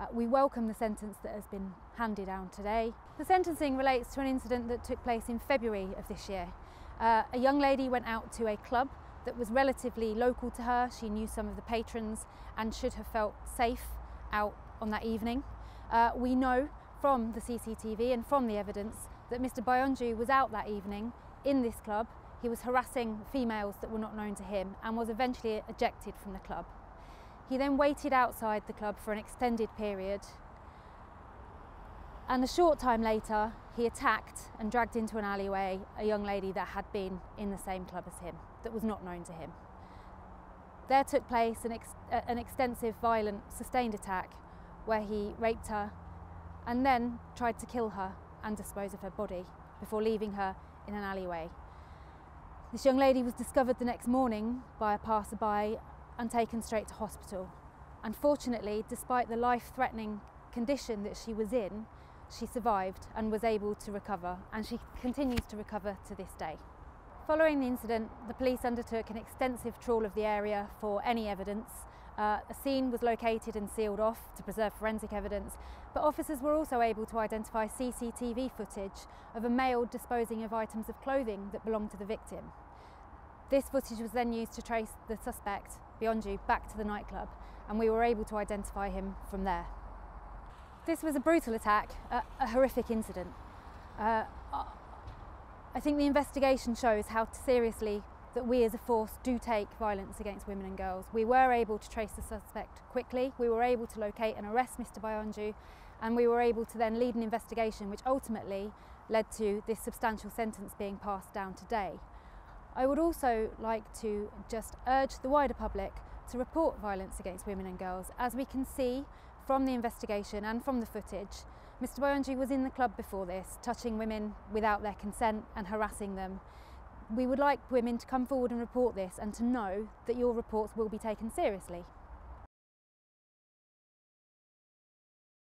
We welcome the sentence that has been handed down today. The sentencing relates to an incident that took place in February of this year. A young lady went out to a club that was relatively local to her. She knew some of the patrons and should have felt safe out on that evening. We know from the CCTV and from the evidence that Mr. Boianjiu was out that evening in this club. He was harassing females that were not known to him and was eventually ejected from the club. He then waited outside the club for an extended period, and a short time later he attacked and dragged into an alleyway a young lady that had been in the same club as him, that was not known to him. There took place an extensive, violent, sustained attack where he raped her and then tried to kill her and dispose of her body before leaving her in an alleyway. This young lady was discovered the next morning by a passerby and taken straight to hospital. Unfortunately, despite the life-threatening condition that she was in, she survived and was able to recover, and she continues to recover to this day. Following the incident, the police undertook an extensive trawl of the area for any evidence. A scene was located and sealed off to preserve forensic evidence, but officers were also able to identify CCTV footage of a male disposing of items of clothing that belonged to the victim. This footage was then used to trace the suspect, Boianjiu, back to the nightclub, and we were able to identify him from there. This was a brutal attack, a horrific incident. I think the investigation shows how seriously that we as a force do take violence against women and girls. We were able to trace the suspect quickly, we were able to locate and arrest Mr. Boianjiu, and we were able to then lead an investigation which ultimately led to this substantial sentence being passed down today. I would also like to just urge the wider public to report violence against women and girls. As we can see from the investigation and from the footage, Mr. Boianjiu was in the club before this, touching women without their consent and harassing them. We would like women to come forward and report this and to know that your reports will be taken seriously.